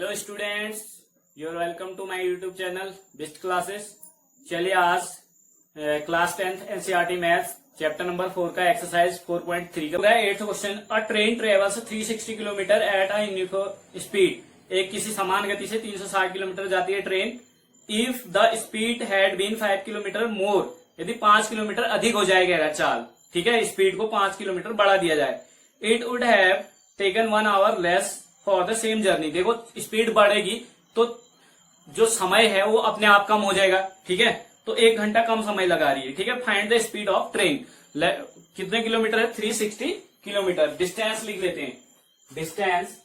Hello students, you are welcome to my YouTube channel best classes. चलिए आज class 10th NCERT maths chapter number 4 का exercise 4.3 का 8th question. A train travels 360 kilometre at a uniform speed. एक किसी समान गति से 360 kilometre जाती है train. If the speed had been 5 kilometre more, यदि 5 किलोमीटर अधिक हो जाएगा चाल, ठीक है, स्पीड को 5 किलोमीटर बढ़ा दिया जाए, it would have taken 1 hour less for the same journey. देखो स्पीड बढ़ेगी तो जो समय है वो अपने आप कम हो जाएगा, ठीक है, तो 1 घंटा कम समय लगा रही है, ठीक है। Find the speed of train. कितने किलोमीटर है? 360 किलोमीटर। डिस्टेंस लिख लेते हैं, डिस्टेंस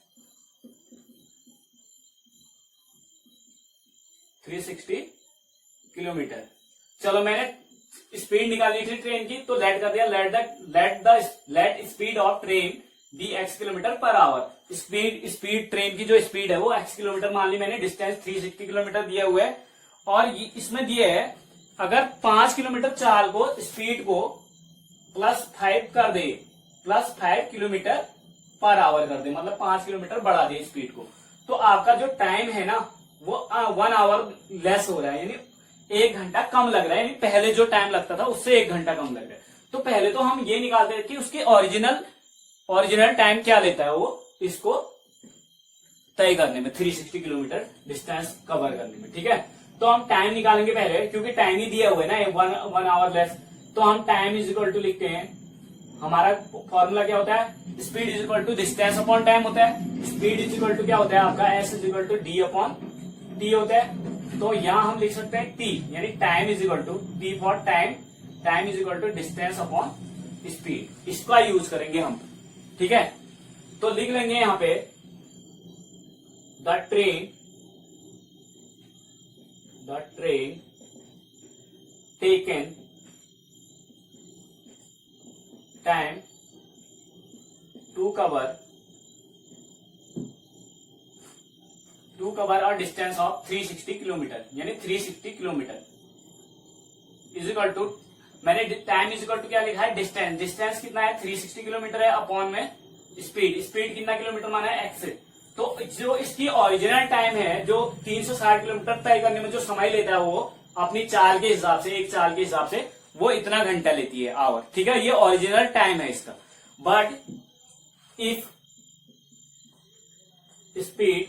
360 किलोमीटर। चलो मैंने स्पीड निकाली थी ट्रेन की, तो लेट कर दिया, let speed of train be x kilometre per hour. Speed train की जो स्पीड है वो x किलोमीटर मान ली मैंने। डिस्टेंस 360 किलोमीटर दिया हुआ है और इसमें दिए है अगर 5 किलोमीटर चाल को स्पीड को +5 कर दे, +5 किलोमीटर पर आवर कर दे, मतलब 5 किलोमीटर बढ़ा दे स्पीड को, तो आपका जो टाइम है ना वो 1 आवर लेस हो रहा है, यानी 1 घंटा कम लग रहा है। यानी पहले जो टाइम लगता था उससे 1 घंटा कम लग रहा है। तो पहले तो हम ये निकालते हैं कि उसकी ओरिजिनल टाइम क्या लेता है वो इसको तय करने में, 360 किलोमीटर डिस्टेंस कवर करने में, ठीक है। तो हम टाइम निकालेंगे पहले, क्योंकि टाइम ही दिया हुआ है ना 1 आवर लेस, तो हम टाइम इज इक्वल टू लिखते हैं। हमारा फॉर्मूला क्या होता है? Speed is equal to distance upon time होता है। स्पीड इज इक्वल टू क्या होता है आपका? S is equal to D upon T होता है। तो यहां हम लिख सकते हैं टी, यानी time is equal to T for time is equal to distance upon speed. इसका यूज करेंगे हम, ठीक है। तो लिख लेंगे यहां पे the train taken time to cover a distance of 360 kilometre, यानी 360 किलोमीटर इज इक्वल टू, मैंने टाइम इज इक्वल टू क्या लिखा है? डिस्टेंस कितना है? 360 किलोमीटर है, अपॉन में स्पीड कितना किलोमीटर माना है? x। तो जो इसकी ओरिजिनल टाइम है, जो 360 किलोमीटर तय करने में जो समय लेता है, वो अपनी चाल के हिसाब से, एक चाल के हिसाब से वो इतना घंटा लेती है, आवर, ठीक है। ये ओरिजिनल टाइम है इसका। But if speed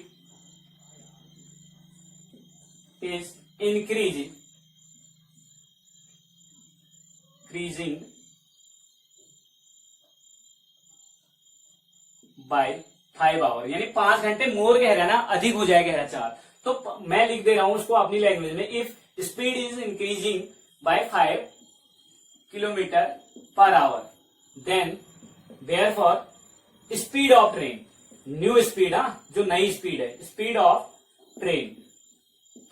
is increasing by 5 hour, यानी 5 घंटे मोर कह रहा है ना, अधिक हो जाएगा कह चाल। तो मैं लिख दे रहा हूं उसको अपनी लैंग्वेज में, if speed is increasing by 5 kilometre per hour, then therefore speed of train, new speed, जो नई स्पीड है, स्पीड ऑफ ट्रेन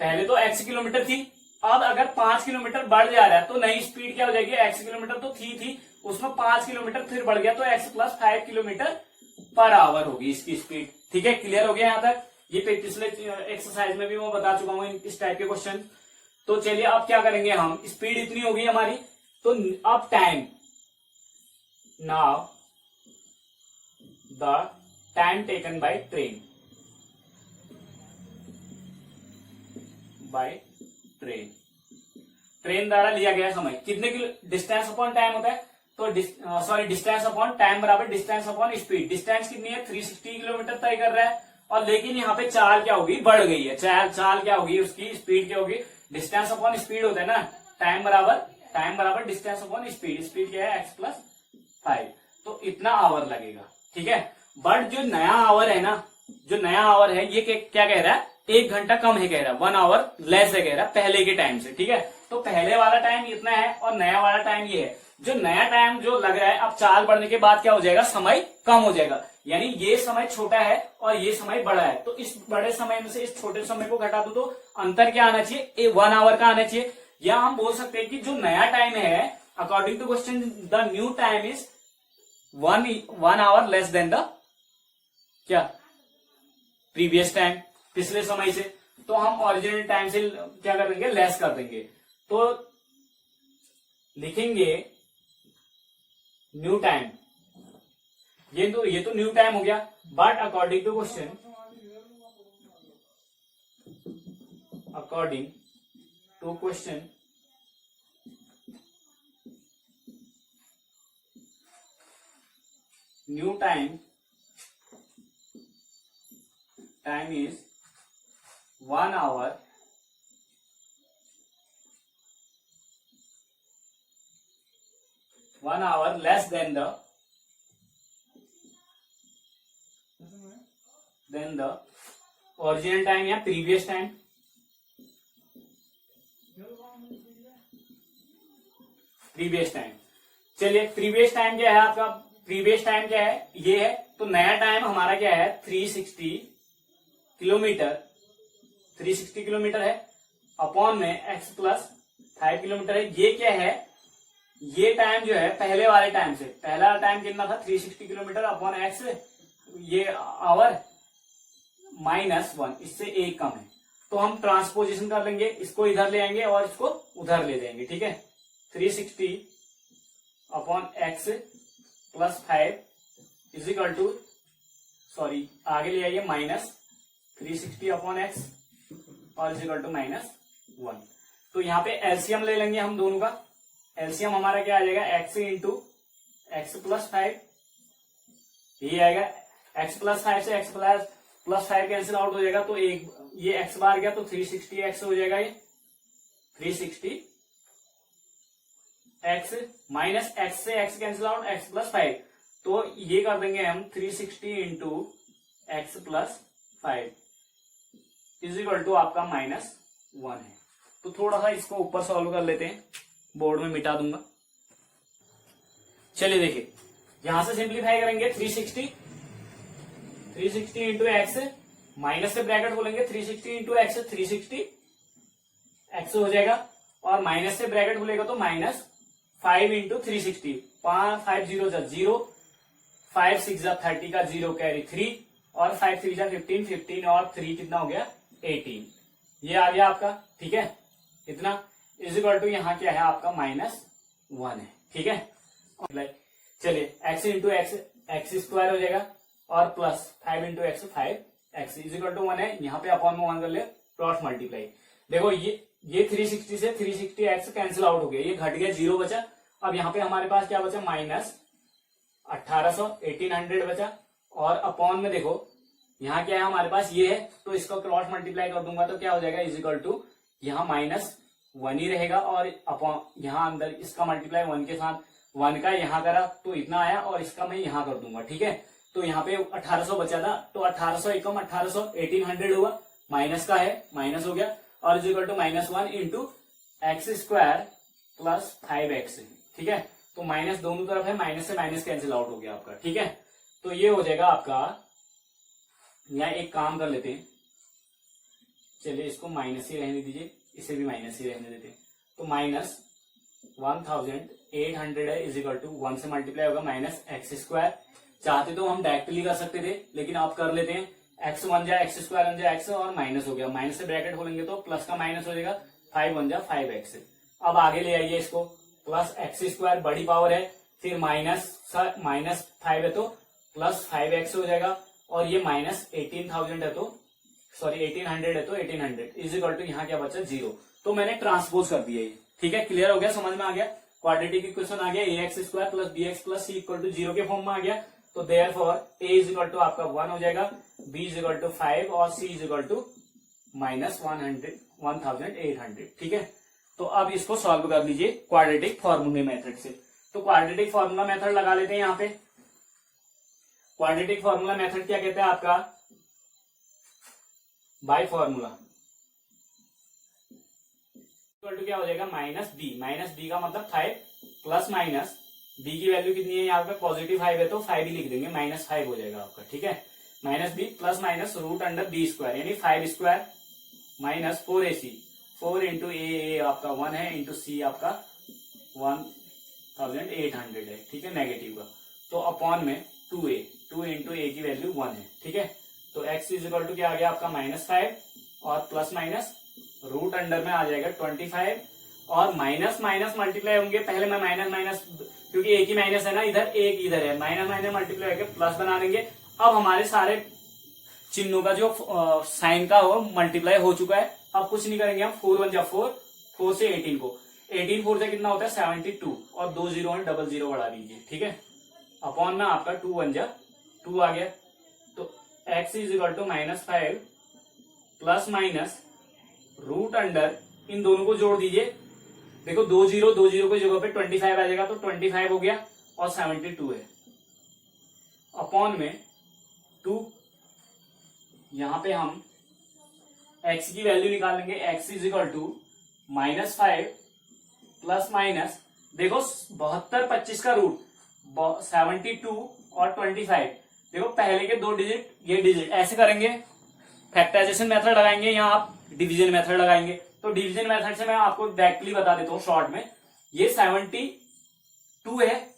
पहले तो x किलोमीटर थी, अब अगर 5 किलोमीटर बढ़ जा रहा है तो नई स्पीड क्या हो जाएगी? x किलोमीटर तो थी, उसमें 5 किलोमीटर फिर बढ़ गया, तो x + 5 किलोमीटर पर आवर होगी इसकी स्पीड, ठीक है। क्लियर हो गया यहां तक? ये पिछले एक्सरसाइज में भी मैं बता चुका हूं इस टाइप के क्वेश्चन। तो चलिए अब क्या करेंगे हम, स्पीड इतनी होगी हमारी, तो अब time, now the time taken by train द्वारा लिया गया समय कितने किलो? डिस्टेंस अपॉन टाइम होता है, तो डिस्टेंस अपॉन टाइम बराबर डिस्टेंस अपॉन स्पीड। डिस्टेंस कितनी है? 360 किलोमीटर तय कर रहा है, और लेकिन यहाँ पे चाल क्या होगी? बढ़ गई है। चाल क्या होगी? उसकी स्पीड क्या होगी? डिस्टेंस अपॉन स्पीड होता है ना, टाइम बराबर डिस्टेंस अपॉन स्पीड क्या है? x + 5, तो इतना आवर लगेगा, ठीक है। बट जो नया आवर है ये क्या कह रहा है? 1 घंटा कम है कह रहा है, 1 आवर लेस है कह रहा है पहले के टाइम से, ठीक है। तो पहले वाला टाइम इतना है और नया वाला टाइम ये है। जो नया टाइम जो लग रहा है, अब चाल बढ़ने के बाद क्या हो जाएगा? समय कम हो जाएगा, यानी ये समय छोटा है और ये समय बड़ा है, तो इस बड़े समय में से इस छोटे समय को घटा दो तो अंतर क्या आना चाहिए? 1 आवर का आना चाहिए। या हम बोल सकते हैं कि जो नया टाइम है, according to question, the new time is 1 hour less than the क्या? प्रीवियस टाइम, पिछले समय से। तो हम ओरिजिनल टाइम से क्या कर देंगे? लेस कर देंगे। तो लिखेंगे न्यू टाइम, ये तो न्यू टाइम हो गया, but according to question according to question new time is 1 hour less than the original time या previous time. चलिए प्रीवियस टाइम क्या है आपका, प्रीवियस टाइम क्या है, ये है. तो नया टाइम हमारा क्या है 360 किलोमीटर, 360 किलोमीटर है अपॉन में x प्लस 5 किलोमीटर है. ये क्या है, ये टाइम जो है पहले वाले टाइम से, पहला टाइम कितना था 360 किलोमीटर अपॉन x, ये आवर -1, इससे एक कम है. तो हम ट्रांसपोजिशन कर लेंगे, इसको इधर ले आएंगे और इसको उधर ले जाएंगे. ठीक है, 360 upon x plus 5 is equal to, sorry आगे ले आइए, -360 अपॉन x और इज इक्वल टू -1. तो यहाँ पे एलसीएम ले लेंगे हम दोनों का. एलसीएम हमारा क्या आ जाएगा, x इंटू एक्स प्लस 5, ये आएगा. x प्लस 5 से x प्लस 5 कैंसिल आउट हो जाएगा, तो एक ये x बार गया तो 360x हो जाएगा. ये 360x माइनस x से x cancel out, x plus 5, तो ये कर देंगे हम 360 into x plus 5 is equal to आपका -1 है. तो थोड़ा सा इसको ऊपर सॉल्व कर लेते हैं, बोर्ड में मिटा दूंगा. चलिए देखिए, यहां से सिंप्लीफाई करेंगे 360 इंटू एक्स, माइनस से ब्रैकेट बोलेंगे 360 इंटू एक्स, 360 एक्स हो जाएगा, और माइनस से ब्रैकेट बोलेगा तो -5 इंटू 360, 5 0 0, 5 6 30 का 0 कैरी 3, और 5 3 15, 15 और 3 कितना हो गया 18. ये आ गया आपका. ठीक है, इतना इज इक्वल टू यहाँ क्या है आपका -1 है. ठीक है, चलिए x इंटू एक्स स्क्वायर हो जाएगा, और plus 5 into x 5x is equal to 1 है. यहाँ पे अपॉन में 1 कर ले, क्रॉस मल्टीप्लाई. देखो ये 360 से 360x कैंसिल आउट हो गया, ये घट गया, 0 बचा. अब यहाँ पे हमारे पास क्या बचा, -1800 बचा, और अपॉन में देखो यहाँ क्या है हमारे पास, ये है, तो इसको क्रॉस मल्टीप्लाई कर दूंगा तो क्या हो जाएगा, इज इक्वल टू यहाँ -1 ही रहेगा, और अपॉन यहाँ अंदर इसका मल्टीप्लाई 1 के साथ, 1 का यहाँ करा तो इतना आया, और इसका मैं यहाँ कर दूंगा. ठीक है, तो यहाँ पे 1800 बचा था, तो 1800 एकम 1800, 1800 हुआ, माइनस का है, माइनस हो गया, और is equal to -1 into x square plus 5x. ठीक है, तो माइनस दोनों तरफ है, माइनस से माइनस कैंसिल आउट हो गया आपका. ठीक है, तो ये हो जाएगा आपका. यहाँ एक काम कर लेते हैं, चलिए इसको माइनस ही रहने दीजिए, इसे भी माइनस ही रहने देते हैं. तो -1800 है, इज इक्वल टू 1 से मल्टीप्लाई होगा -x स्क्वायर. चाहते तो हम डायरेक्टली कर सकते थे, लेकिन आप कर लेते हैं, x 1 जा x स्क्वायर 1 जा x, और माइनस हो गया, माइनस से ब्रैकेट खोलेंगे तो प्लस का माइनस हो जाएगा, 5 1 जा 5x. अब आगे ले आइए इसको, प्लस एक्स स्क्वायर बड़ी पावर है, फिर -5 है तो प्लस 5x हो जाएगा, और ये -18,000 है तो, सॉरी 1800 है तो 1800 इज इक्वल टू यहाँ क्या बचा 0. तो मैंने ट्रांसपोज कर दिया ये. ठीक है, क्लियर हो गया, समझ में आ गया. क्वाड्रेटिक इक्वेशन आ गया, ax square plus bx plus c equal to 0 के फॉर्म में आ गया. तो therefore a is equal to आपका 1 हो जाएगा, b इज इक्वल टू 5 और c इज इक्वल टू -1800. ठीक है, तो अब इसको सॉल्व कर लीजिए क्वाड्रेटिक फॉर्मूले मेथड से. तो क्वाड्रेटिक फॉर्मूला मेथड लगा लेते हैं. यहाँ पे क्वाड्रेटिक फॉर्मूला मेथड क्या कहता है आपका, बाय फॉर्मूला इक्वल टू क्या हो जाएगा -b का मतलब 5 प्लस माइनस b की वैल्यू कितनी है यहाँ पे, पॉजिटिव 5 है तो 5 ही लिख देंगे, -5 हो जाएगा आपका. ठीक है, -b plus minus √b square, यानी 5 स्क्वायर माइनस 4ac, 4 इंटू ए आपका 1 है, इंटू सी आपका 1800 है. ठीक है, नेगेटिव का, तो अपॉन में 2 इंटू ए की वैल्यू 1 है. ठीक है, तो x इज इक्वल टू क्या आ गया आपका -5, और प्लस माइनस रूट अंडर में आ जाएगा 25, और माइनस माइनस मल्टीप्लाई होंगे. पहले मैं माइनस क्योंकि एक ही माइनस है ना, इधर एक इधर है, माइनस मल्टीप्लाई करके प्लस बना देंगे. अब हमारे चिन्हों का जो साइन का वो मल्टीप्लाई हो चुका है। अब कुछ नहीं करेंगे हम, 4 1 जा 4, 4 से 18 को, 18 4 से कितना होता है 72, और 2 0 और डबल 0 बढ़ा दीजिए, ठीक है। अपॉन में आपका 2 1 जा 2 आ गया, तो x is equal to -5 plus minus root under, इन दोनों को जोड़ दीजिए, देखो 2 0 की जगह पे 25 आ जाएगा, तो 25 हो गया और 72 है, अपॉन में 2, यहां पे हम x की वैल्यू निकाल लेंगे, x is equal to -5 plus minus, देखो 72 25 का रूट 72 और 25, देखो पहले के 2 डिजिट ये डिजिट, ऐसे करेंगे, फैक्टराइजेशन मेथड लगाएंगे, यहाँ आप डिवीजन मेथड लगाएंगे। तो डिवीजन मेथड से मैं आपको डायरेक्टली बता देता हूँ शॉर्ट में, ये 72 है,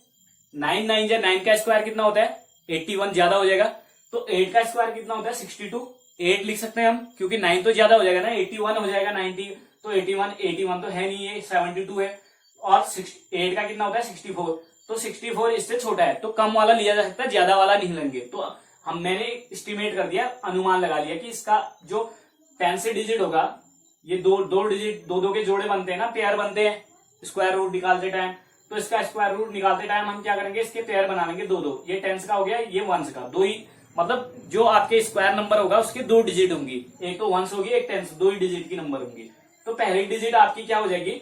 9 9 जा 9 का स्क्वायर कितना होता है 81, ज्यादा हो जाएगा, तो 8 का स्क्वायर कितना होता है 62, 8 लिख सकते हैं हम, क्योंकि 9 तो ज्यादा हो जाएगा ना, 81 हो जाएगा 90, तो 81 तो है नहीं, ये 72 है, और 8 का कितना होता है 64, तो 64 इससे छोटा है, तो कम वाला लिया जा सकता है, ज्यादा वाला नहीं लेंगे। तो मैंने एस्टिमेट कर दिया, अनुमान लगा लिया कि इसका जो 10 से डिजिट होगा, ये दो डिजिट, दो के जोड़े बनते हैं ना, पेयर बनते हैं स्क्वायर रूट निकालते टाइम, तो इसका स्क्वायर रूट निकालते टाइम हम क्या करेंगे, इसके पेयर बना लेंगे 2 ये 10 का हो गया, ये 1 का, 2 ही, मतलब जो आपके स्क्वायर नंबर होगा उसके 2 डिजिट होंगी, एक तो 1 होगी, एक 10, 2 ही डिजिट की नंबर होंगी। तो पहली डिजिट आपकी क्या हो जाएगी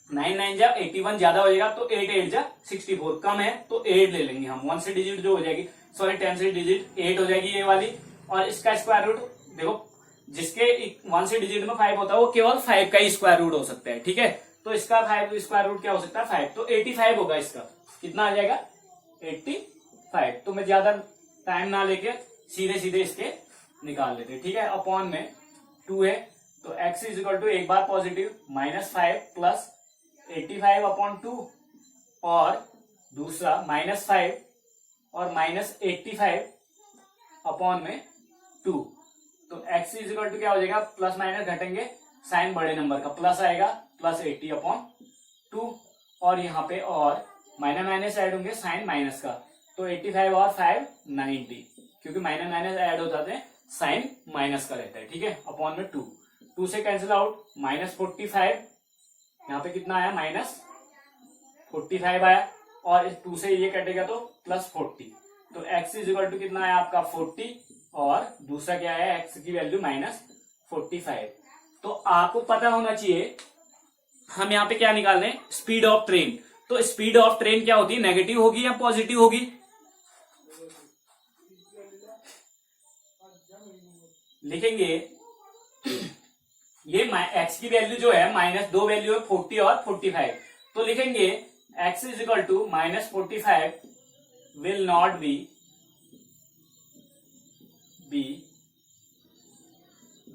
9 9 जा 81, ज्यादा हो जाएगा, तो 8 8 जा 64, कम है तो 8 ले लेंगे हम, 1 से डिजिट जो हो जाएगी, सॉरी 10 से डिजिट 8 हो जाएगी ये वाली, और इसका स्क्वायर रूट देखो, जिसके 1 से डिजिट में 5 होता है वो केवल 5 का ही स्क्वायर रूट हो सकता है, ठीक है। तो इसका 5 स्क्वायर रूट क्या हो सकता है 5, तो 85 होगा, इसका कितना आ जाएगा 85। तो मैं ज्यादा टाइम ना लेके सीधे सीधे इसके निकाल लेते, ठीक है। अपॉन में 2 है, तो x इज इक्वल टू एक बार पॉजिटिव -5 प्लस 85 अपॉन 2, और दूसरा -5 और -85 अपॉन में 2, तो x इज इक्वल टू क्या हो जाएगा, प्लस माइनस घटेंगे, साइन बड़े नंबर का प्लस आएगा, प्लस 80 अपॉन 2, और यहाँ पे और माइनस माइनस ऐड होंगे, साइन माइनस का, तो 85 और 5 90, क्योंकि माइनस माइनस ऐड हो जाते हैं, साइन माइनस का रहता है, ठीक है। अपॉन में 2 से कैंसिल आउट, -45, यहाँ पे कितना आया -45 आया, और इस 2 से ये कटेगा तो +40, तो x इज इक्वल टू कितना आया आपका 40, और दूसरा क्या है x की वैल्यू -45। तो आपको पता होना चाहिए हम यहाँ पे क्या निकाल रहे हैं, स्पीड ऑफ ट्रेन। तो स्पीड ऑफ ट्रेन क्या होती है, नेगेटिव होगी या पॉजिटिव होगी, लिखेंगे ये x की वैल्यू जो है -2 वैल्यू है 40 और 45, तो लिखेंगे x is equal to -45 will not be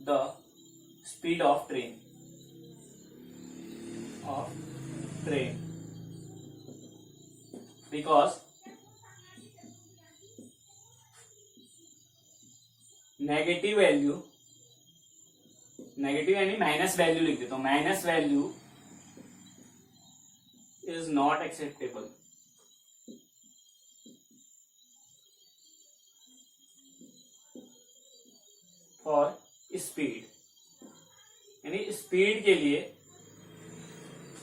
the speed of train because negative यानी माइनस वैल्यू लिख देता हूं, minus value is not acceptable for speed, यानी स्पीड के लिए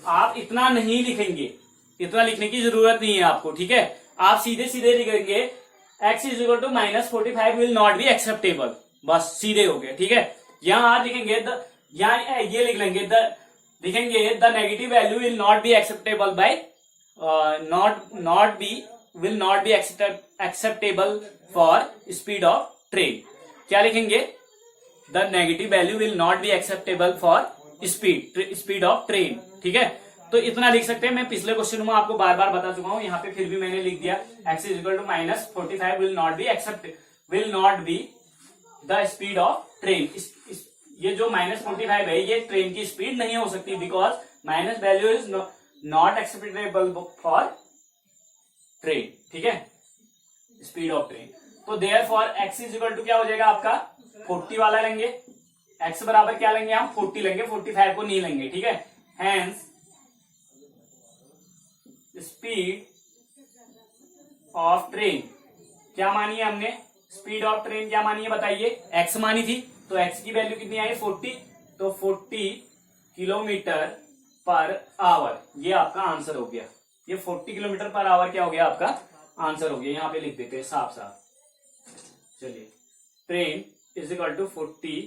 आप इतना नहीं लिखेंगे, इतना लिखने की जरूरत नहीं है आपको, ठीक है। आप सीधे सीधे लिखेंगे x is equal to -45 will not be acceptable, बस सीधे हो गए, ठीक है। यहां आप लिखेंगे यहाँ ये लिख लेंगे लिखेंगे the negative value will not be acceptable bye will not be acceptable for speed of train. क्या लिखेंगे, the negative value will not be acceptable for speed of train, ठीक है। तो इतना लिख सकते हैं, मैं पिछले क्वेश्चन में आपको बार बार बता चुका हूं, यहाँ पे फिर भी मैंने लिख दिया x is equal to -45 will not be the speed of train. ये जो -45 है ये ट्रेन की स्पीड नहीं हो सकती, because minus value is not acceptable for train, ठीक है, स्पीड ऑफ ट्रेन। तो therefore x is equal to क्या हो जाएगा आपका 40 वाला लेंगे, x बराबर क्या लेंगे हम 40 लेंगे, 45 को नहीं लेंगे, ठीक है। हेंस स्पीड ऑफ ट्रेन क्या मानी है हमने, स्पीड ऑफ ट्रेन क्या मानी है बताइए, एक्स मानी थी, तो एक्स की वैल्यू कितनी आई 40, तो 40 किलोमीटर पर आवर, ये आपका आंसर हो गया। ये 40 किलोमीटर पर आवर क्या हो गया आपका आंसर हो गया। यहां पे लिख देते हैं साफ साफ। चलिए, train is equal to 40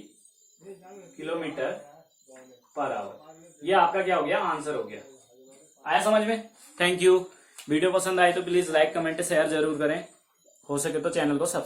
kilometre per hour, ये आपका क्या हो गया आंसर हो गया। आया समझ में? Thank you. वीडियो पसंद आए तो प्लीज लाइक कमेंट शेयर जरूर करें, हो सके तो चैनल को सब्सक्राइब